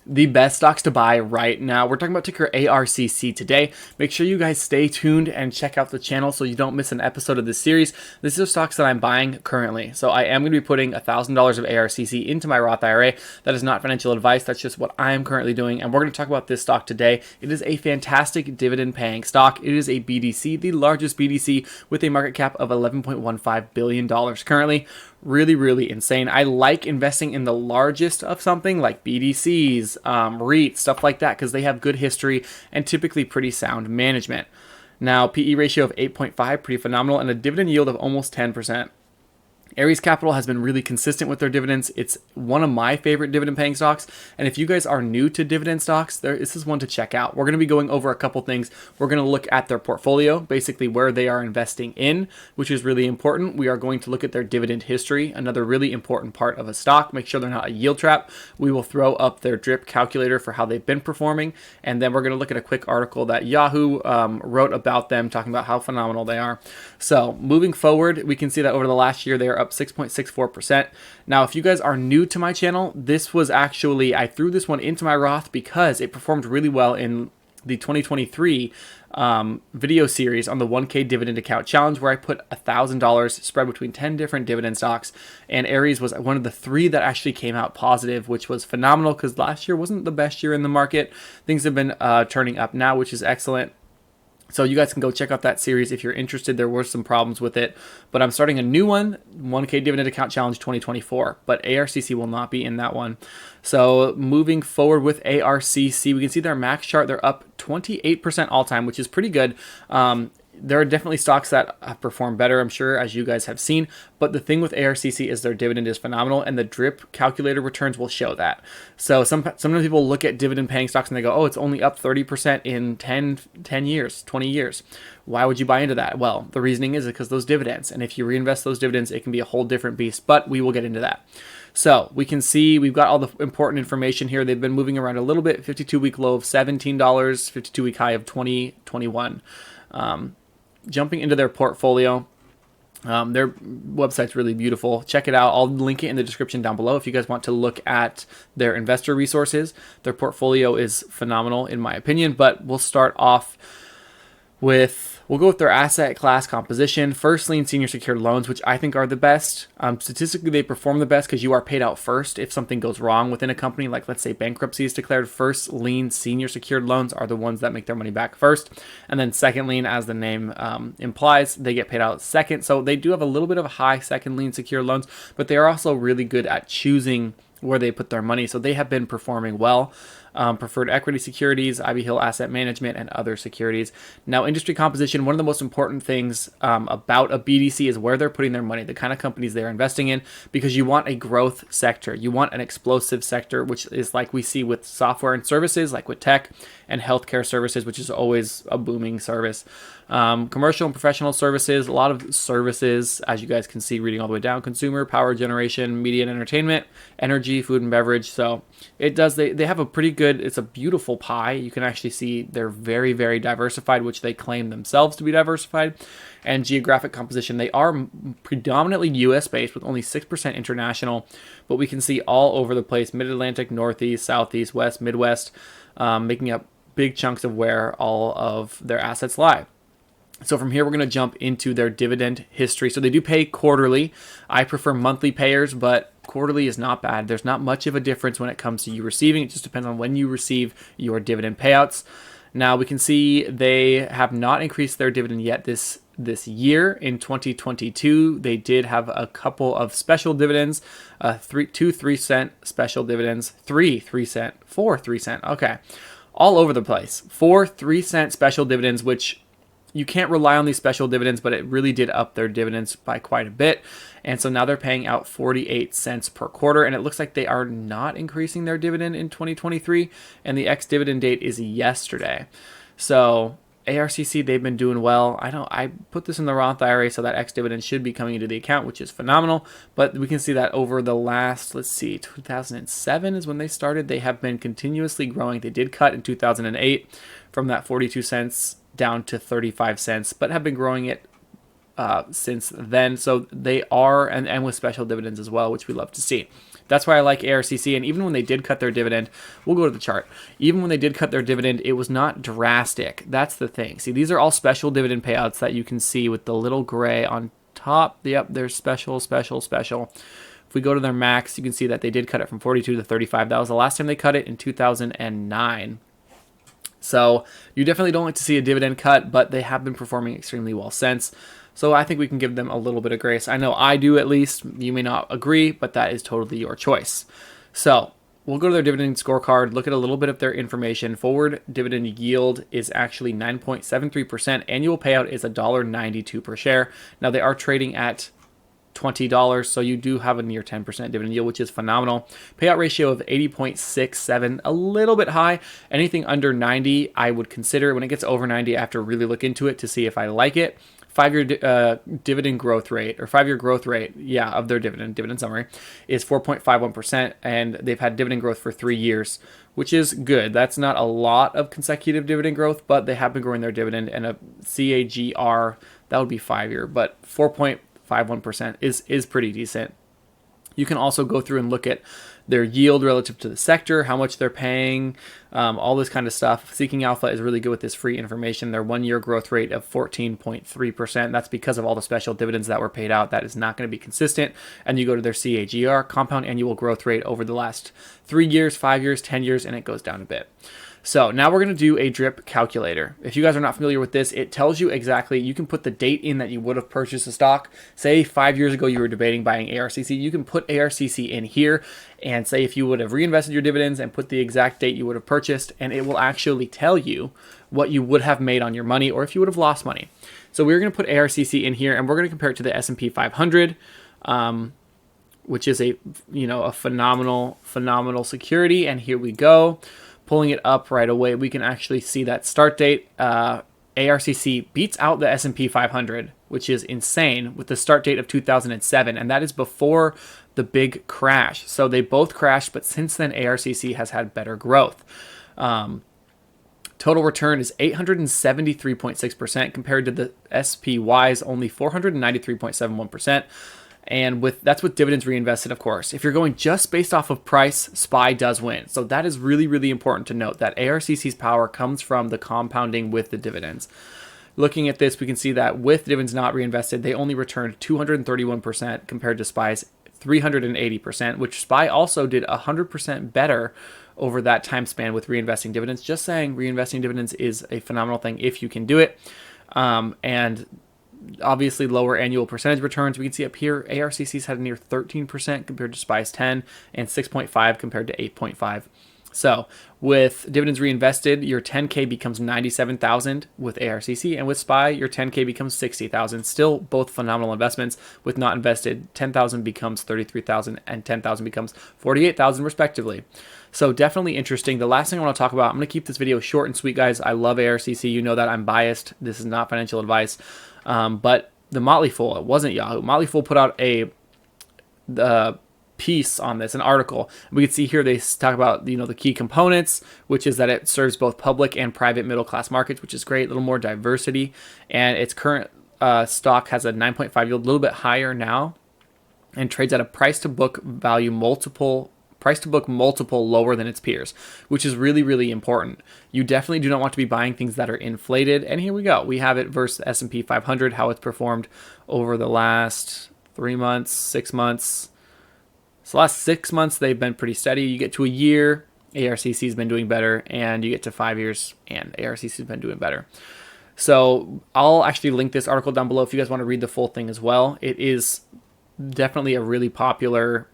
the best stocks to buy right now. We're talking about ticker ARCC today. Make sure you guys stay tuned and check out the channel so you don't miss an episode of this series. This is stocks that I'm buying currently. So I am going to be putting $1,000 of ARCC into my Roth IRA. That is not financial advice. That's just what I am currently doing. And we're going to talk about this stock today. It is a fantastic dividend paying stock. It is a BDC, the largest BDC with a market cap of $11.15 billion currently. Really insane. I like investing in the largest of something like BDCs, REITs, stuff like that, because they have good history and typically pretty sound management. Now, PE ratio of 8.5, pretty phenomenal, and a dividend yield of almost 10%. Ares Capital has been really consistent with their dividends. It's one of my favorite dividend paying stocks. And if you guys are new to dividend stocks, this is one to check out. We're going to be going over a couple things. We're going to look at their portfolio, basically where they are investing in, which is really important. We are going to look at their dividend history, another really important part of a stock. Make sure they're not a yield trap. We will throw up their drip calculator for how they've been performing. And then we're going to look at a quick article that Yahoo wrote about them, talking about how phenomenal they are. So moving forward, we can see that over the last year, they are up 6.64%. Now, if you guys are new to my channel, this was actually, I threw this one into my Roth because it performed really well in the 2023 video series on the 1K dividend account challenge, where I put $1,000 spread between 10 different dividend stocks, and Ares was one of the 3 that actually came out positive, which was phenomenal because last year wasn't the best year in the market. Things have been turning up now, which is excellent. So you guys can go check out that series if you're interested. There were some problems with it, but I'm starting a new one, 1K Dividend Account Challenge 2024, but ARCC will not be in that one. So moving forward with ARCC, we can see their max chart. They're up 28% all time, which is pretty good. There are definitely stocks that have performed better, I'm sure, as you guys have seen. But the thing with ARCC is their dividend is phenomenal, and the drip calculator returns will show that. So sometimes people look at dividend-paying stocks and they go, oh, it's only up 30% in 10 years, 20 years. Why would you buy into that? Well, the reasoning is because those dividends. And if you reinvest those dividends, it can be a whole different beast. But we will get into that. So we can see we've got all the important information here. They've been moving around a little bit. 52-week low of $17, 52-week high of $20.21. Jumping into their portfolio, their website's really beautiful. Check it out. I'll link it in the description down below if you guys want to look at their investor resources. Their portfolio is phenomenal in my opinion, but we'll start off with, we'll go with their asset class composition. First lien senior secured loans, which I think are the best. Statistically, they perform the best because you are paid out first if something goes wrong within a company. Like, let's say bankruptcy is declared. First lien senior secured loans are the ones that make their money back first. And then second lien, as the name implies, they get paid out second. So they do have a little bit of a high second lien secured loans, but they are also really good at choosing where they put their money. So they have been performing well. Preferred equity securities, Ivy Hill Asset Management, and other securities. Now, industry composition, one of the most important things about a BDC is where they're putting their money, the kind of companies they're investing in, because you want a growth sector. You want an explosive sector, which is like we see with software and services, like with tech, and healthcare services, which is always a booming service. Commercial and professional services, a lot of services, as you guys can see reading all the way down: consumer, power generation, media and entertainment, energy, food and beverage. So it does, they have a pretty good, it's a beautiful pie. You can actually see they're very diversified, which they claim themselves to be diversified. And geographic composition, they are predominantly US based with only 6% international, but we can see all over the place: Mid-Atlantic, Northeast, Southeast, West, Midwest, making up big chunks of where all of their assets lie. So from here, we're going to jump into their dividend history. So they do pay quarterly. I prefer monthly payers, but quarterly is not bad. There's not much of a difference when it comes to you receiving. It just depends on when you receive your dividend payouts. Now we can see they have not increased their dividend yet this year. In 2022, they did have a couple of special dividends, two 3-cent special dividends, 3-cent, 4 3-cent. Okay, all over the place. 4 3-cent special dividends, which you can't rely on these special dividends, but it really did up their dividends by quite a bit. And so now they're paying out 48 cents per quarter, and it looks like they are not increasing their dividend in 2023, and the ex-dividend date is yesterday. So ARCC, they've been doing well. I put this in the Roth IRA, so that ex-dividend should be coming into the account, which is phenomenal. But we can see that over the last, 2007 is when they started. They have been continuously growing. They did cut in 2008 from that 42 cents down to 35 cents, but have been growing it since then. So they are, and with special dividends as well, which we love to see. That's why I like ARCC. And even when they did cut their dividend, we'll go to the chart. Even when they did cut their dividend, it was not drastic. That's the thing. See, these are all special dividend payouts that you can see with the little gray on top. Yep, they're special, special, special. If we go to their max, you can see that they did cut it from 42 to 35. That was the last time they cut it in 2009. So you definitely don't like to see a dividend cut, but they have been performing extremely well since. So I think we can give them a little bit of grace. I know I do, at least. You may not agree, but that is totally your choice. So we'll go to their dividend scorecard, look at a little bit of their information. Forward dividend yield is actually 9.73%. Annual payout is $1.92 per share. Now they are trading at $20, so you do have a near 10% dividend yield, which is phenomenal. Payout ratio of 80.67, a little bit high. Anything under 90, I would consider. When it gets over 90, I have to really look into it to see if I like it. 5-year dividend growth rate, or 5-year growth rate, of their dividend summary, is 4.51%, and they've had dividend growth for 3 years, which is good. That's not a lot of consecutive dividend growth, but they have been growing their dividend, and a CAGR, that would be 5-year, but 4.51% is pretty decent. You can also go through and look at their yield relative to the sector, how much they're paying, all this kind of stuff. Seeking Alpha is really good with this free information. Their 1-year growth rate of 14.3%. That's because of all the special dividends that were paid out. That is not going to be consistent. And you go to their CAGR, compound annual growth rate over the last 3 years, 5 years, 10 years, and it goes down a bit. So now we're going to do a drip calculator. If you guys are not familiar with this, it tells you exactly, you can put the date in that you would have purchased a stock. Say 5 years ago you were debating buying ARCC, you can put ARCC in here and say if you would have reinvested your dividends and put the exact date you would have purchased, and it will actually tell you what you would have made on your money or if you would have lost money. So we're going to put ARCC in here and we're going to compare it to the S&P 500, which is a phenomenal security. And here we go. Pulling it up right away, we can actually see that start date. ARCC beats out the S&P 500, which is insane, with the start date of 2007, and that is before the big crash. So they both crashed, but since then ARCC has had better growth. Total return is 873.6% compared to the SPY's only 493.71%. And that's with dividends reinvested, of course. If you're going just based off of price, SPY does win. So that is really, really important to note, that ARCC's power comes from the compounding with the dividends. Looking at this, we can see that with dividends not reinvested, they only returned 231% compared to SPY's 380%, which SPY also did 100% better over that time span with reinvesting dividends. Just saying, reinvesting dividends is a phenomenal thing if you can do it. And obviously lower annual percentage returns. We can see up here, ARCC's had a near 13% compared to SPY's 10 and 6.5 compared to 8.5. So with dividends reinvested, your 10K becomes 97,000 with ARCC, and with SPY, your 10K becomes 60,000. Still both phenomenal investments. With not invested, 10,000 becomes 33,000 and 10,000 becomes 48,000 respectively. So definitely interesting. The last thing I want to talk about, I'm going to keep this video short and sweet, guys. I love ARCC. You know that I'm biased. This is not financial advice. But the Motley Fool, it wasn't Yahoo. Motley Fool put out a piece on this, an article. We can see here they talk about the key components, which is that it serves both public and private middle class markets, which is great. A little more diversity, and its current stock has a 9.5 yield, a little bit higher now, and trades at a price to book multiple lower than its peers, which is really, really important. You definitely do not want to be buying things that are inflated. And here we go. We have it versus S&P 500, how it's performed over the last 3 months, 6 months. So the last 6 months, they've been pretty steady. You get to a year, ARCC has been doing better, and you get to 5 years, and ARCC has been doing better. So I'll actually link this article down below if you guys want to read the full thing as well. It is definitely a really popular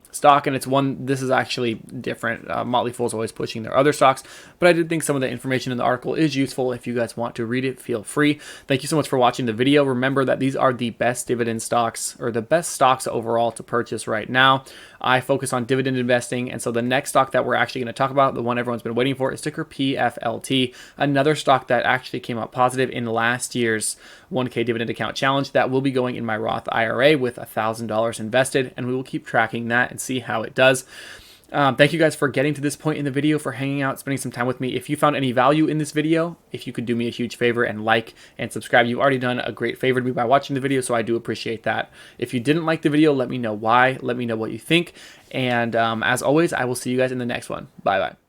stock, and it's one, this is actually different. Motley Fool is always pushing their other stocks, but I did think some of the information in the article is useful. If you guys want to read it, feel free. Thank you so much for watching the video. Remember that these are the best dividend stocks, or the best stocks overall to purchase right now. I focus on dividend investing, and so the next stock that we're actually going to talk about, the one everyone's been waiting for, is ticker PFLT, another stock that actually came out positive in last year's 1K dividend account challenge. That will be going in my Roth IRA with $1,000 invested, and we will keep tracking that and see how it does. Thank you guys for getting to this point in the video, for hanging out, spending some time with me. If you found any value in this video, if you could do me a huge favor and like and subscribe, you've already done a great favor to me by watching the video, so I do appreciate that. If you didn't like the video, let me know why. Let me know what you think. And as always, I will see you guys in the next one. Bye-bye.